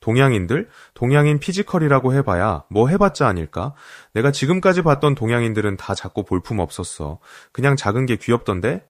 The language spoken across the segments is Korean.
동양인들? 동양인 피지컬이라고 해봐야 뭐 해봤자 아닐까? 내가 지금까지 봤던 동양인들은 다 작고 볼품 없었어. 그냥 작은 게 귀엽던데?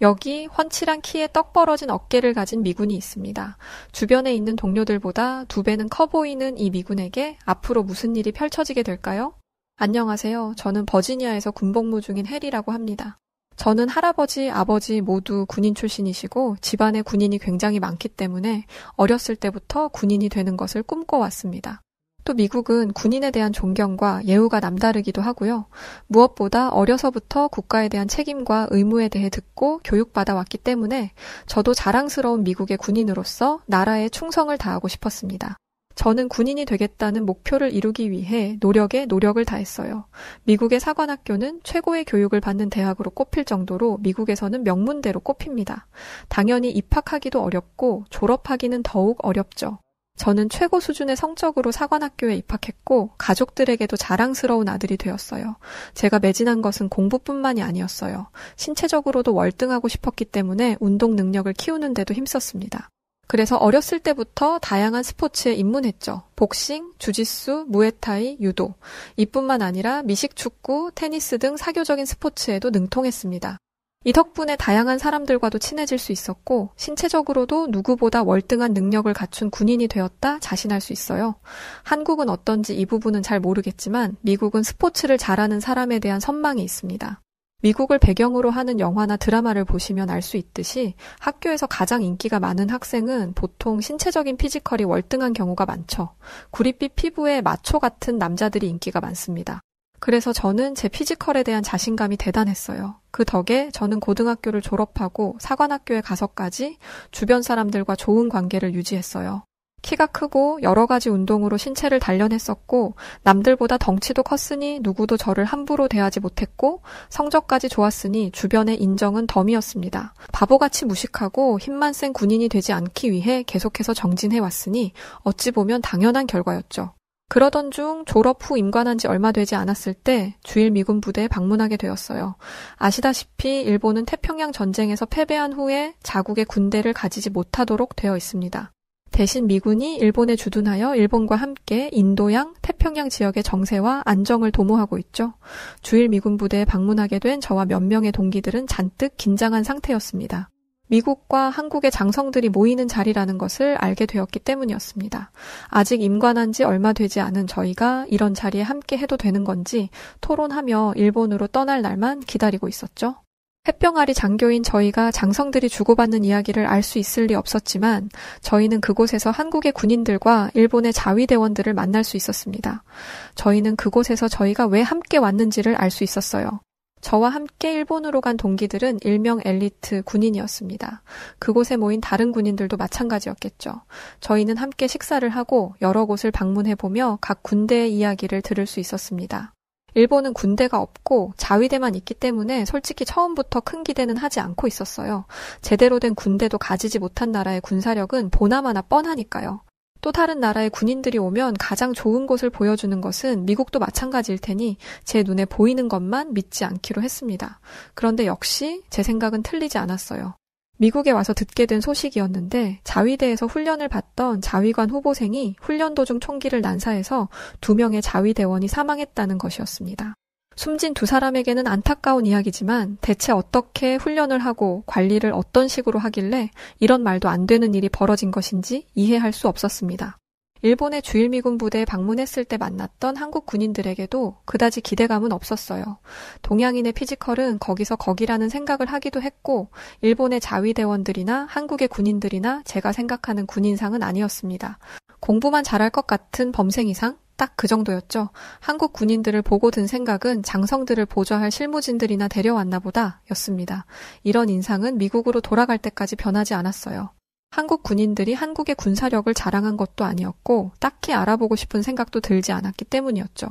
여기 훤칠한 키에 떡 벌어진 어깨를 가진 미군이 있습니다. 주변에 있는 동료들보다 2배는 커 보이는 이 미군에게 앞으로 무슨 일이 펼쳐지게 될까요? 안녕하세요. 저는 버지니아에서 군복무 중인 해리라고 합니다. 저는 할아버지, 아버지 모두 군인 출신이시고 집안에 군인이 굉장히 많기 때문에 어렸을 때부터 군인이 되는 것을 꿈꿔왔습니다. 또 미국은 군인에 대한 존경과 예우가 남다르기도 하고요. 무엇보다 어려서부터 국가에 대한 책임과 의무에 대해 듣고 교육받아 왔기 때문에 저도 자랑스러운 미국의 군인으로서 나라에 충성을 다하고 싶었습니다. 저는 군인이 되겠다는 목표를 이루기 위해 노력에 노력을 다했어요. 미국의 사관학교는 최고의 교육을 받는 대학으로 꼽힐 정도로 미국에서는 명문대로 꼽힙니다. 당연히 입학하기도 어렵고 졸업하기는 더욱 어렵죠. 저는 최고 수준의 성적으로 사관학교에 입학했고 가족들에게도 자랑스러운 아들이 되었어요. 제가 매진한 것은 공부뿐만이 아니었어요. 신체적으로도 월등하고 싶었기 때문에 운동 능력을 키우는 데도 힘썼습니다. 그래서 어렸을 때부터 다양한 스포츠에 입문했죠. 복싱, 주짓수, 무에타이, 유도. 이뿐만 아니라 미식축구, 테니스 등 사교적인 스포츠에도 능통했습니다. 이 덕분에 다양한 사람들과도 친해질 수 있었고 신체적으로도 누구보다 월등한 능력을 갖춘 군인이 되었다 자신할 수 있어요. 한국은 어떤지 이 부분은 잘 모르겠지만 미국은 스포츠를 잘하는 사람에 대한 선망이 있습니다. 미국을 배경으로 하는 영화나 드라마를 보시면 알 수 있듯이 학교에서 가장 인기가 많은 학생은 보통 신체적인 피지컬이 월등한 경우가 많죠. 구릿빛 피부에 마초 같은 남자들이 인기가 많습니다. 그래서 저는 제 피지컬에 대한 자신감이 대단했어요. 그 덕에 저는 고등학교를 졸업하고 사관학교에 가서까지 주변 사람들과 좋은 관계를 유지했어요. 키가 크고 여러 가지 운동으로 신체를 단련했었고 남들보다 덩치도 컸으니 누구도 저를 함부로 대하지 못했고 성적까지 좋았으니 주변의 인정은 덤이었습니다. 바보같이 무식하고 힘만 센 군인이 되지 않기 위해 계속해서 정진해왔으니 어찌 보면 당연한 결과였죠. 그러던 중 졸업 후 임관한 지 얼마 되지 않았을 때 주일 미군 부대에 방문하게 되었어요. 아시다시피 일본은 태평양 전쟁에서 패배한 후에 자국의 군대를 가지지 못하도록 되어 있습니다. 대신 미군이 일본에 주둔하여 일본과 함께 인도양, 태평양 지역의 정세와 안정을 도모하고 있죠. 주일 미군 부대에 방문하게 된 저와 몇 명의 동기들은 잔뜩 긴장한 상태였습니다. 미국과 한국의 장성들이 모이는 자리라는 것을 알게 되었기 때문이었습니다. 아직 임관한 지 얼마 되지 않은 저희가 이런 자리에 함께 해도 되는 건지 토론하며 일본으로 떠날 날만 기다리고 있었죠. 햇병아리 장교인 저희가 장성들이 주고받는 이야기를 알 수 있을 리 없었지만 저희는 그곳에서 한국의 군인들과 일본의 자위대원들을 만날 수 있었습니다. 저희는 그곳에서 저희가 왜 함께 왔는지를 알 수 있었어요. 저와 함께 일본으로 간 동기들은 일명 엘리트 군인이었습니다. 그곳에 모인 다른 군인들도 마찬가지였겠죠. 저희는 함께 식사를 하고 여러 곳을 방문해보며 각 군대의 이야기를 들을 수 있었습니다. 일본은 군대가 없고 자위대만 있기 때문에 솔직히 처음부터 큰 기대는 하지 않고 있었어요. 제대로 된 군대도 가지지 못한 나라의 군사력은 보나마나 뻔하니까요. 또 다른 나라의 군인들이 오면 가장 좋은 곳을 보여주는 것은 미국도 마찬가지일 테니 제 눈에 보이는 것만 믿지 않기로 했습니다. 그런데 역시 제 생각은 틀리지 않았어요. 미국에 와서 듣게 된 소식이었는데 자위대에서 훈련을 받던 자위관 후보생이 훈련 도중 총기를 난사해서 2명의 자위대원이 사망했다는 것이었습니다. 숨진 2사람에게는 안타까운 이야기지만 대체 어떻게 훈련을 하고 관리를 어떤 식으로 하길래 이런 말도 안 되는 일이 벌어진 것인지 이해할 수 없었습니다. 일본의 주일미군 부대에 방문했을 때 만났던 한국 군인들에게도 그다지 기대감은 없었어요. 동양인의 피지컬은 거기서 거기라는 생각을 하기도 했고 일본의 자위대원들이나 한국의 군인들이나 제가 생각하는 군인상은 아니었습니다. 공부만 잘할 것 같은 범생이상? 딱 그 정도였죠. 한국 군인들을 보고 든 생각은 장성들을 보좌할 실무진들이나 데려왔나 보다 였습니다. 이런 인상은 미국으로 돌아갈 때까지 변하지 않았어요. 한국 군인들이 한국의 군사력을 자랑한 것도 아니었고 딱히 알아보고 싶은 생각도 들지 않았기 때문이었죠.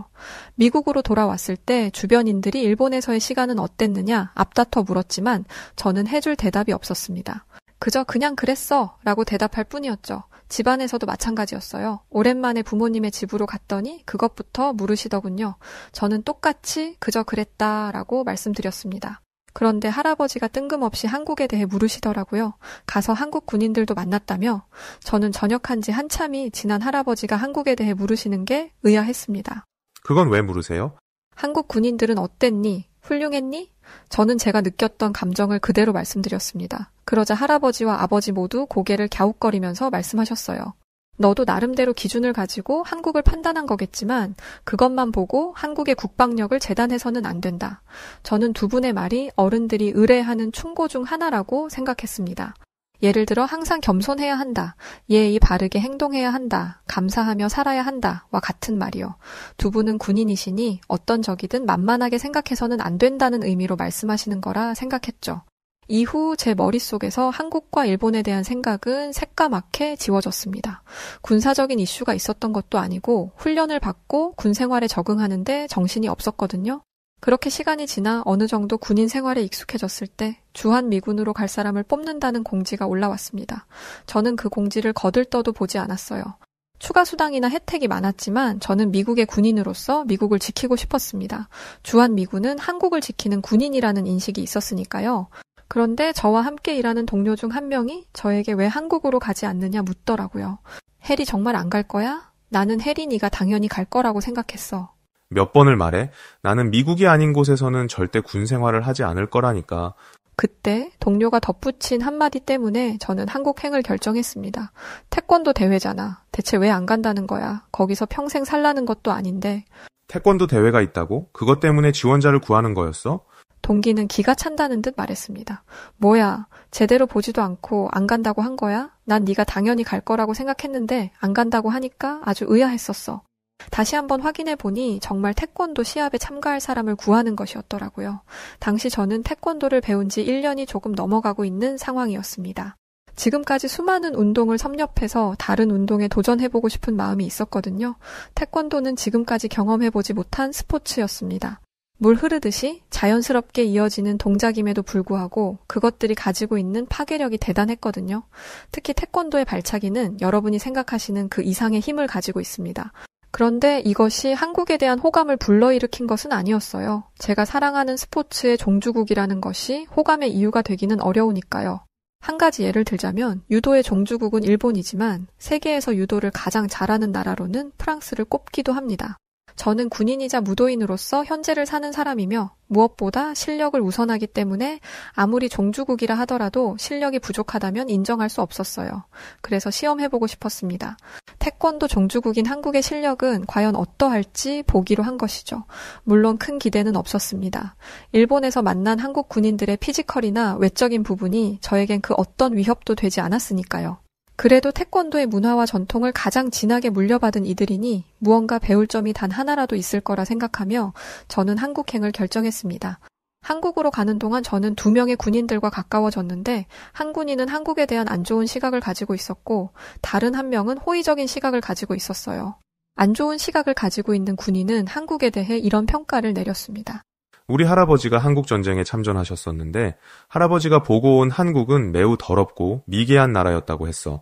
미국으로 돌아왔을 때 주변인들이 일본에서의 시간은 어땠느냐 앞다퉈 물었지만 저는 해줄 대답이 없었습니다. 그저 그냥 그랬어 라고 대답할 뿐이었죠. 집안에서도 마찬가지였어요. 오랜만에 부모님의 집으로 갔더니 그것부터 물으시더군요. 저는 똑같이 그저 그랬다라고 말씀드렸습니다. 그런데 할아버지가 뜬금없이 한국에 대해 물으시더라고요. 가서 한국 군인들도 만났다며 저는 전역한 지 한참이 지난 할아버지가 한국에 대해 물으시는 게 의아했습니다. 그건 왜 물으세요? 한국 군인들은 어땠니? 훌륭했니? 저는 제가 느꼈던 감정을 그대로 말씀드렸습니다. 그러자 할아버지와 아버지 모두 고개를 갸웃거리면서 말씀하셨어요. 너도 나름대로 기준을 가지고 한국을 판단한 거겠지만 그것만 보고 한국의 국방력을 재단해서는 안 된다. 저는 두 분의 말이 어른들이 의뢰하는 충고 중 하나라고 생각했습니다. 예를 들어 항상 겸손해야 한다. 예의 바르게 행동해야 한다. 감사하며 살아야 한다와 같은 말이요. 두 분은 군인이시니 어떤 적이든 만만하게 생각해서는 안 된다는 의미로 말씀하시는 거라 생각했죠. 이후 제 머릿속에서 한국과 일본에 대한 생각은 새까맣게 지워졌습니다. 군사적인 이슈가 있었던 것도 아니고 훈련을 받고 군 생활에 적응하는데 정신이 없었거든요. 그렇게 시간이 지나 어느 정도 군인 생활에 익숙해졌을 때 주한미군으로 갈 사람을 뽑는다는 공지가 올라왔습니다. 저는 그 공지를 거들떠도 보지 않았어요. 추가 수당이나 혜택이 많았지만 저는 미국의 군인으로서 미국을 지키고 싶었습니다. 주한미군은 한국을 지키는 군인이라는 인식이 있었으니까요. 그런데 저와 함께 일하는 동료 중 한 명이 저에게 왜 한국으로 가지 않느냐 묻더라고요. 해리 정말 안 갈 거야? 나는 혜린이가 당연히 갈 거라고 생각했어. 몇 번을 말해? 나는 미국이 아닌 곳에서는 절대 군 생활을 하지 않을 거라니까. 그때 동료가 덧붙인 한마디 때문에 저는 한국행을 결정했습니다. 태권도 대회잖아. 대체 왜 안 간다는 거야? 거기서 평생 살라는 것도 아닌데. 태권도 대회가 있다고? 그것 때문에 지원자를 구하는 거였어? 동기는 기가 찬다는 듯 말했습니다. 뭐야, 제대로 보지도 않고 안 간다고 한 거야? 난 네가 당연히 갈 거라고 생각했는데 안 간다고 하니까 아주 의아했었어. 다시 한번 확인해 보니 정말 태권도 시합에 참가할 사람을 구하는 것이었더라고요. 당시 저는 태권도를 배운 지 1년이 조금 넘어가고 있는 상황이었습니다. 지금까지 수많은 운동을 섭렵해서 다른 운동에 도전해보고 싶은 마음이 있었거든요. 태권도는 지금까지 경험해보지 못한 스포츠였습니다. 물 흐르듯이 자연스럽게 이어지는 동작임에도 불구하고 그것들이 가지고 있는 파괴력이 대단했거든요. 특히 태권도의 발차기는 여러분이 생각하시는 그 이상의 힘을 가지고 있습니다. 그런데 이것이 한국에 대한 호감을 불러일으킨 것은 아니었어요. 제가 사랑하는 스포츠의 종주국이라는 것이 호감의 이유가 되기는 어려우니까요. 한 가지 예를 들자면 유도의 종주국은 일본이지만 세계에서 유도를 가장 잘하는 나라로는 프랑스를 꼽기도 합니다. 저는 군인이자 무도인으로서 현재를 사는 사람이며 무엇보다 실력을 우선하기 때문에 아무리 종주국이라 하더라도 실력이 부족하다면 인정할 수 없었어요. 그래서 시험해보고 싶었습니다. 태권도 종주국인 한국의 실력은 과연 어떠할지 보기로 한 것이죠. 물론 큰 기대는 없었습니다. 일본에서 만난 한국 군인들의 피지컬이나 외적인 부분이 저에겐 그 어떤 위협도 되지 않았으니까요. 그래도 태권도의 문화와 전통을 가장 진하게 물려받은 이들이니 무언가 배울 점이 단 하나라도 있을 거라 생각하며 저는 한국행을 결정했습니다. 한국으로 가는 동안 저는 2명의 군인들과 가까워졌는데 한 군인은 한국에 대한 안 좋은 시각을 가지고 있었고 다른 한 명은 호의적인 시각을 가지고 있었어요. 안 좋은 시각을 가지고 있는 군인은 한국에 대해 이런 평가를 내렸습니다. 우리 할아버지가 한국전쟁에 참전하셨었는데 할아버지가 보고 온 한국은 매우 더럽고 미개한 나라였다고 했어.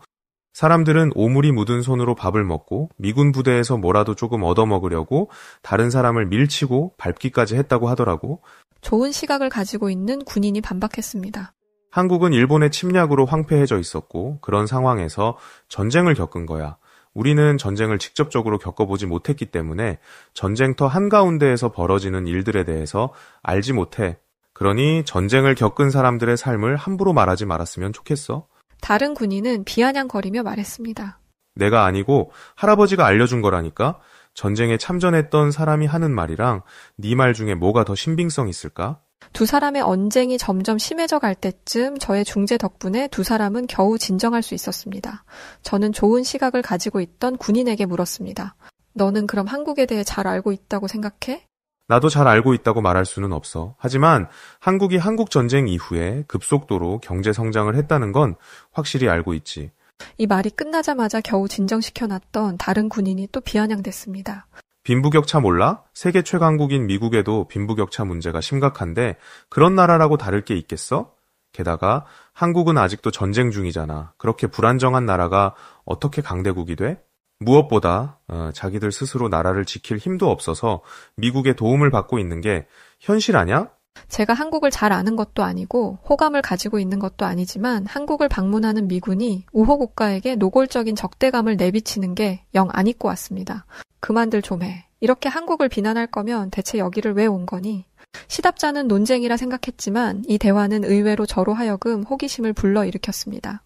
사람들은 오물이 묻은 손으로 밥을 먹고 미군 부대에서 뭐라도 조금 얻어먹으려고 다른 사람을 밀치고 밟기까지 했다고 하더라고. 좋은 시각을 가지고 있는 군인이 반박했습니다. 한국은 일본의 침략으로 황폐해져 있었고 그런 상황에서 전쟁을 겪은 거야. 우리는 전쟁을 직접적으로 겪어보지 못했기 때문에 전쟁터 한가운데에서 벌어지는 일들에 대해서 알지 못해. 그러니 전쟁을 겪은 사람들의 삶을 함부로 말하지 말았으면 좋겠어. 다른 군인은 비아냥거리며 말했습니다. 내가 아니고 할아버지가 알려준 거라니까. 전쟁에 참전했던 사람이 하는 말이랑 네 말 중에 뭐가 더 신빙성 있을까? 두 사람의 언쟁이 점점 심해져 갈 때쯤 저의 중재 덕분에 두 사람은 겨우 진정할 수 있었습니다. 저는 좋은 시각을 가지고 있던 군인에게 물었습니다. 너는 그럼 한국에 대해 잘 알고 있다고 생각해? 나도 잘 알고 있다고 말할 수는 없어. 하지만 한국이 한국전쟁 이후에 급속도로 경제 성장을 했다는 건 확실히 알고 있지. 이 말이 끝나자마자 겨우 진정시켜놨던 다른 군인이 또 비아냥댔습니다. 빈부격차 몰라? 세계 최강국인 미국에도 빈부격차 문제가 심각한데 그런 나라라고 다를 게 있겠어? 게다가 한국은 아직도 전쟁 중이잖아. 그렇게 불안정한 나라가 어떻게 강대국이 돼? 무엇보다 자기들 스스로 나라를 지킬 힘도 없어서 미국의 도움을 받고 있는 게 현실 아냐? 제가 한국을 잘 아는 것도 아니고 호감을 가지고 있는 것도 아니지만 한국을 방문하는 미군이 우호국가에게 노골적인 적대감을 내비치는 게 영 안 잊고 왔습니다. 그만들 좀 해. 이렇게 한국을 비난할 거면 대체 여기를 왜 온 거니? 시답잖은 논쟁이라 생각했지만 이 대화는 의외로 저로 하여금 호기심을 불러일으켰습니다.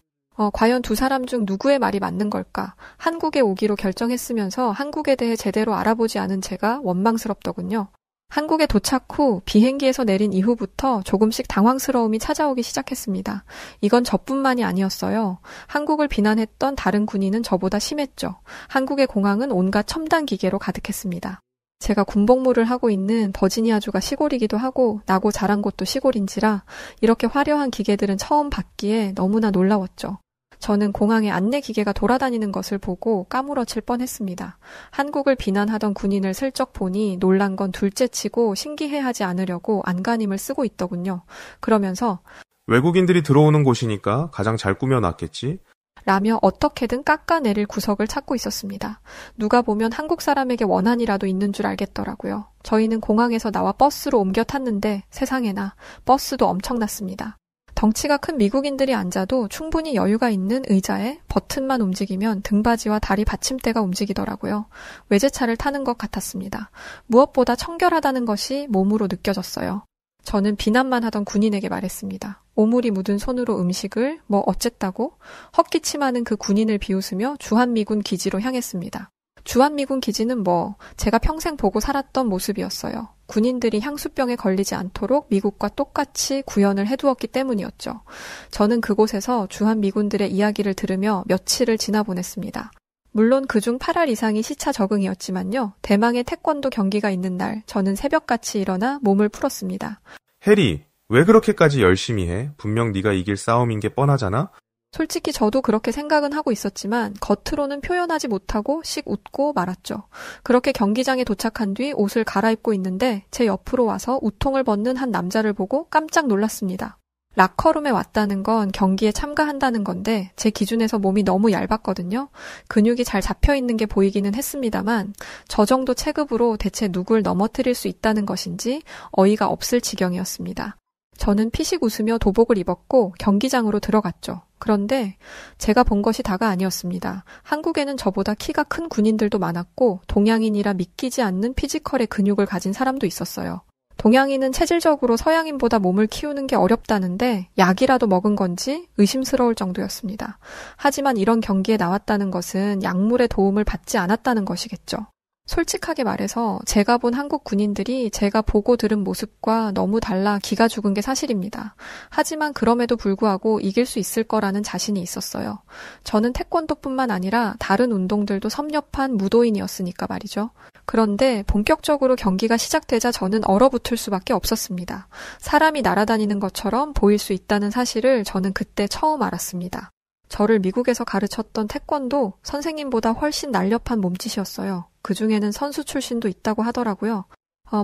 과연 두 사람 중 누구의 말이 맞는 걸까? 한국에 오기로 결정했으면서 한국에 대해 제대로 알아보지 않은 제가 원망스럽더군요. 한국에 도착 후 비행기에서 내린 이후부터 조금씩 당황스러움이 찾아오기 시작했습니다. 이건 저뿐만이 아니었어요. 한국을 비난했던 다른 군인은 저보다 심했죠. 한국의 공항은 온갖 첨단 기계로 가득했습니다. 제가 군복무를 하고 있는 버지니아주가 시골이기도 하고 나고 자란 곳도 시골인지라 이렇게 화려한 기계들은 처음 봤기에 너무나 놀라웠죠. 저는 공항에 안내 기계가 돌아다니는 것을 보고 까무러칠 뻔했습니다. 한국을 비난하던 군인을 슬쩍 보니 놀란 건 둘째치고 신기해하지 않으려고 안간힘을 쓰고 있더군요. 그러면서 외국인들이 들어오는 곳이니까 가장 잘 꾸며놨겠지? 라며 어떻게든 깎아내릴 구석을 찾고 있었습니다. 누가 보면 한국 사람에게 원한이라도 있는 줄 알겠더라고요. 저희는 공항에서 나와 버스로 옮겨 탔는데 세상에나 버스도 엄청났습니다. 덩치가 큰 미국인들이 앉아도 충분히 여유가 있는 의자에 버튼만 움직이면 등받이와 다리 받침대가 움직이더라고요. 외제차를 타는 것 같았습니다. 무엇보다 청결하다는 것이 몸으로 느껴졌어요. 저는 비난만 하던 군인에게 말했습니다. 오물이 묻은 손으로 음식을 뭐 어쨌다고? 헛기침하는 그 군인을 비웃으며 주한미군 기지로 향했습니다. 주한미군 기지는 제가 평생 보고 살았던 모습이었어요. 군인들이 향수병에 걸리지 않도록 미국과 똑같이 구현을 해두었기 때문이었죠. 저는 그곳에서 주한미군들의 이야기를 들으며 며칠을 지나보냈습니다. 물론 그중 8알 이상이 시차 적응이었지만요. 대망의 태권도 경기가 있는 날, 저는 새벽같이 일어나 몸을 풀었습니다. 해리, 왜 그렇게까지 열심히 해? 분명 네가 이길 싸움인 게 뻔하잖아? 솔직히 저도 그렇게 생각은 하고 있었지만 겉으로는 표현하지 못하고 씩 웃고 말았죠. 그렇게 경기장에 도착한 뒤 옷을 갈아입고 있는데 제 옆으로 와서 우통을 벗는 한 남자를 보고 깜짝 놀랐습니다. 라커룸에 왔다는 건 경기에 참가한다는 건데 제 기준에서 몸이 너무 얇았거든요. 근육이 잘 잡혀있는 게 보이기는 했습니다만 저 정도 체급으로 대체 누굴 넘어뜨릴 수 있다는 것인지 어이가 없을 지경이었습니다. 저는 피식 웃으며 도복을 입었고 경기장으로 들어갔죠. 그런데 제가 본 것이 다가 아니었습니다. 한국에는 저보다 키가 큰 군인들도 많았고 동양인이라 믿기지 않는 피지컬의 근육을 가진 사람도 있었어요. 동양인은 체질적으로 서양인보다 몸을 키우는 게 어렵다는데 약이라도 먹은 건지 의심스러울 정도였습니다. 하지만 이런 경기에 나왔다는 것은 약물의 도움을 받지 않았다는 것이겠죠. 솔직하게 말해서 제가 본 한국 군인들이 제가 보고 들은 모습과 너무 달라 기가 죽은 게 사실입니다. 하지만 그럼에도 불구하고 이길 수 있을 거라는 자신이 있었어요. 저는 태권도뿐만 아니라 다른 운동들도 섭렵한 무도인이었으니까 말이죠. 그런데 본격적으로 경기가 시작되자 저는 얼어붙을 수밖에 없었습니다. 사람이 날아다니는 것처럼 보일 수 있다는 사실을 저는 그때 처음 알았습니다. 저를 미국에서 가르쳤던 태권도 선생님보다 훨씬 날렵한 몸짓이었어요. 그중에는 선수 출신도 있다고 하더라고요.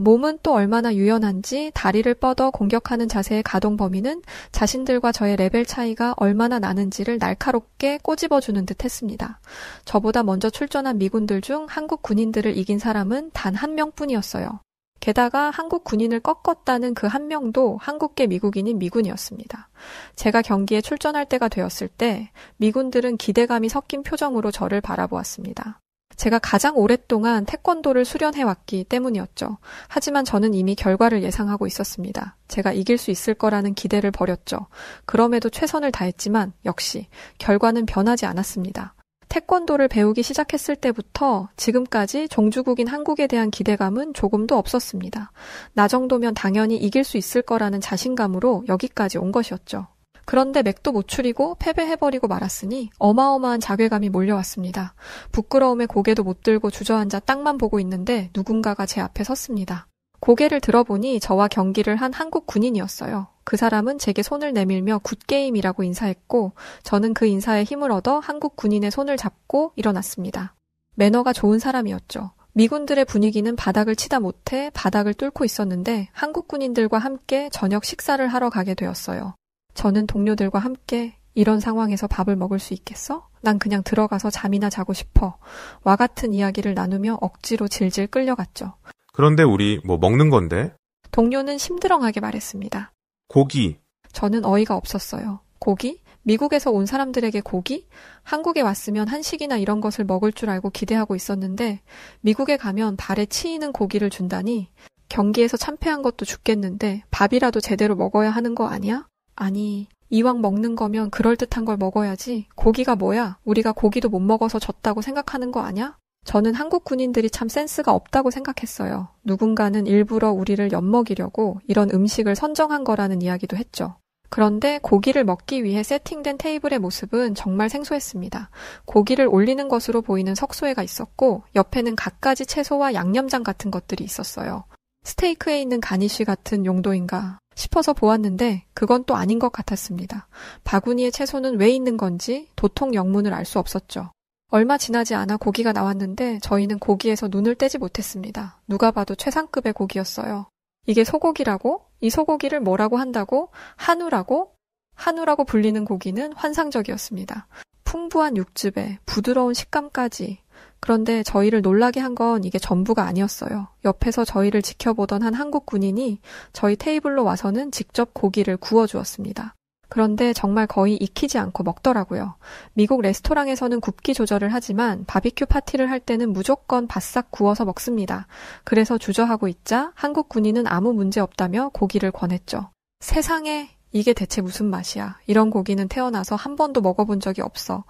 몸은 또 얼마나 유연한지 다리를 뻗어 공격하는 자세의 가동 범위는 자신들과 저의 레벨 차이가 얼마나 나는지를 날카롭게 꼬집어주는 듯 했습니다. 저보다 먼저 출전한 미군들 중 한국 군인들을 이긴 사람은 단 한 명뿐이었어요. 게다가 한국 군인을 꺾었다는 그 한 명도 한국계 미국인인 미군이었습니다. 제가 경기에 출전할 때가 되었을 때 미군들은 기대감이 섞인 표정으로 저를 바라보았습니다. 제가 가장 오랫동안 태권도를 수련해왔기 때문이었죠. 하지만 저는 이미 결과를 예상하고 있었습니다. 제가 이길 수 있을 거라는 기대를 버렸죠. 그럼에도 최선을 다했지만 역시 결과는 변하지 않았습니다. 태권도를 배우기 시작했을 때부터 지금까지 종주국인 한국에 대한 기대감은 조금도 없었습니다. 나 정도면 당연히 이길 수 있을 거라는 자신감으로 여기까지 온 것이었죠. 그런데 맥도 못 추리고 패배해버리고 말았으니 어마어마한 자괴감이 몰려왔습니다. 부끄러움에 고개도 못 들고 주저앉아 땅만 보고 있는데 누군가가 제 앞에 섰습니다. 고개를 들어보니 저와 경기를 한 한국 군인이었어요. 그 사람은 제게 손을 내밀며 굿게임이라고 인사했고 저는 그 인사에 힘을 얻어 한국 군인의 손을 잡고 일어났습니다. 매너가 좋은 사람이었죠. 미군들의 분위기는 바닥을 치다 못해 바닥을 뚫고 있었는데 한국 군인들과 함께 저녁 식사를 하러 가게 되었어요. 저는 동료들과 함께 이런 상황에서 밥을 먹을 수 있겠어? 난 그냥 들어가서 잠이나 자고 싶어. 와 같은 이야기를 나누며 억지로 질질 끌려갔죠. 그런데 우리 먹는 건데? 동료는 심드렁하게 말했습니다. 고기. 저는 어이가 없었어요. 고기? 미국에서 온 사람들에게 고기? 한국에 왔으면 한식이나 이런 것을 먹을 줄 알고 기대하고 있었는데 미국에 가면 발에 치이는 고기를 준다니 경기에서 참패한 것도 죽겠는데 밥이라도 제대로 먹어야 하는 거 아니야? 아니, 이왕 먹는 거면 그럴듯한 걸 먹어야지. 고기가 뭐야? 우리가 고기도 못 먹어서 졌다고 생각하는 거 아냐? 저는 한국 군인들이 참 센스가 없다고 생각했어요. 누군가는 일부러 우리를 엿먹이려고 이런 음식을 선정한 거라는 이야기도 했죠. 그런데 고기를 먹기 위해 세팅된 테이블의 모습은 정말 생소했습니다. 고기를 올리는 것으로 보이는 석쇠가 있었고 옆에는 갖가지 채소와 양념장 같은 것들이 있었어요. 스테이크에 있는 가니쉬 같은 용도인가 싶어서 보았는데 그건 또 아닌 것 같았습니다. 바구니에 채소는 왜 있는 건지 도통 영문을 알 수 없었죠. 얼마 지나지 않아 고기가 나왔는데 저희는 고기에서 눈을 떼지 못했습니다. 누가 봐도 최상급의 고기였어요. 이게 소고기라고? 이 소고기를 뭐라고 한다고? 한우라고? 한우라고 불리는 고기는 환상적이었습니다. 풍부한 육즙에 부드러운 식감까지. 그런데 저희를 놀라게 한 건 이게 전부가 아니었어요. 옆에서 저희를 지켜보던 한 한국 군인이 저희 테이블로 와서는 직접 고기를 구워주었습니다. 그런데 정말 거의 익히지 않고 먹더라고요. 미국 레스토랑에서는 굽기 조절을 하지만 바비큐 파티를 할 때는 무조건 바싹 구워서 먹습니다. 그래서 주저하고 있자 한국 군인은 아무 문제 없다며 고기를 권했죠. 세상에, 이게 대체 무슨 맛이야. 이런 고기는 태어나서 한 번도 먹어본 적이 없어.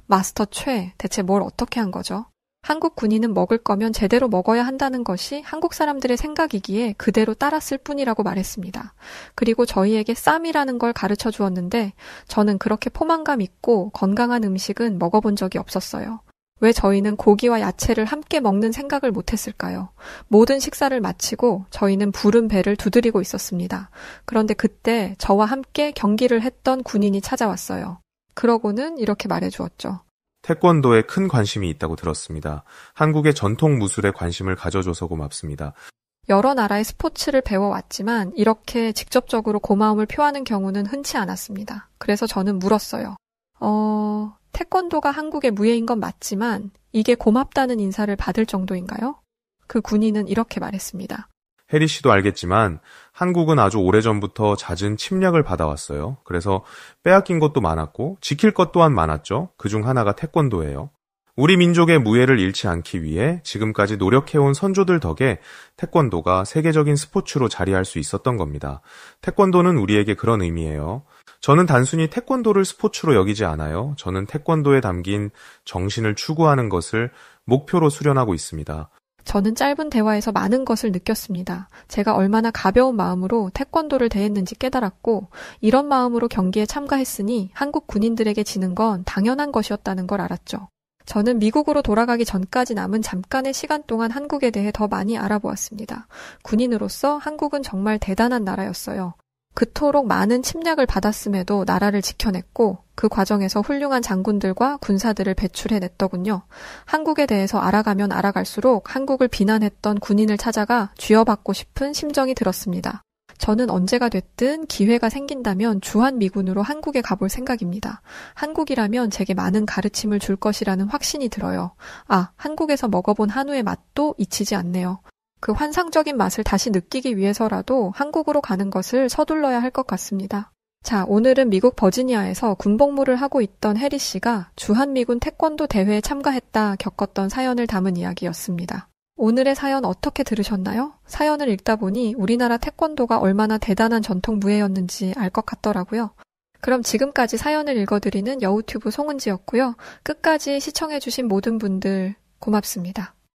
마스터 최, 대체 뭘 어떻게 한 거죠? 한국 군인은 먹을 거면 제대로 먹어야 한다는 것이 한국 사람들의 생각이기에 그대로 따랐을 뿐이라고 말했습니다. 그리고 저희에게 쌈이라는 걸 가르쳐 주었는데 저는 그렇게 포만감 있고 건강한 음식은 먹어본 적이 없었어요. 왜 저희는 고기와 야채를 함께 먹는 생각을 못했을까요? 모든 식사를 마치고 저희는 부른 배를 두드리고 있었습니다. 그런데 그때 저와 함께 경기를 했던 군인이 찾아왔어요. 그러고는 이렇게 말해주었죠. 태권도에 큰 관심이 있다고 들었습니다. 한국의 전통 무술에 관심을 가져줘서 고맙습니다. 여러 나라의 스포츠를 배워왔지만 이렇게 직접적으로 고마움을 표하는 경우는 흔치 않았습니다. 그래서 저는 물었어요. 태권도가 한국의 무예인 건 맞지만 이게 고맙다는 인사를 받을 정도인가요? 그 군인은 이렇게 말했습니다. 해리 씨도 알겠지만 한국은 아주 오래전부터 잦은 침략을 받아왔어요. 그래서 빼앗긴 것도 많았고 지킬 것 또한 많았죠. 그중 하나가 태권도예요. 우리 민족의 무예를 잃지 않기 위해 지금까지 노력해온 선조들 덕에 태권도가 세계적인 스포츠로 자리할 수 있었던 겁니다. 태권도는 우리에게 그런 의미예요. 저는 단순히 태권도를 스포츠로 여기지 않아요. 저는 태권도에 담긴 정신을 추구하는 것을 목표로 수련하고 있습니다. 저는 짧은 대화에서 많은 것을 느꼈습니다. 제가 얼마나 가벼운 마음으로 태권도를 대했는지 깨달았고 이런 마음으로 경기에 참가했으니 한국 군인들에게 지는 건 당연한 것이었다는 걸 알았죠. 저는 미국으로 돌아가기 전까지 남은 잠깐의 시간 동안 한국에 대해 더 많이 알아보았습니다. 군인으로서 한국은 정말 대단한 나라였어요. 그토록 많은 침략을 받았음에도 나라를 지켜냈고 그 과정에서 훌륭한 장군들과 군사들을 배출해냈더군요. 한국에 대해서 알아가면 알아갈수록 한국을 비난했던 군인을 찾아가 쥐어받고 싶은 심정이 들었습니다. 저는 언제가 됐든 기회가 생긴다면 주한미군으로 한국에 가볼 생각입니다. 한국이라면 제게 많은 가르침을 줄 것이라는 확신이 들어요. 한국에서 먹어본 한우의 맛도 잊히지 않네요. 그 환상적인 맛을 다시 느끼기 위해서라도 한국으로 가는 것을 서둘러야 할 것 같습니다. 자, 오늘은 미국 버지니아에서 군복무를 하고 있던 해리 씨가 주한미군 태권도 대회에 참가했다 겪었던 사연을 담은 이야기였습니다. 오늘의 사연 어떻게 들으셨나요? 사연을 읽다 보니 우리나라 태권도가 얼마나 대단한 전통 무예였는지 알 것 같더라고요. 그럼 지금까지 사연을 읽어드리는 여우튜브 송은지였고요. 끝까지 시청해주신 모든 분들 고맙습니다.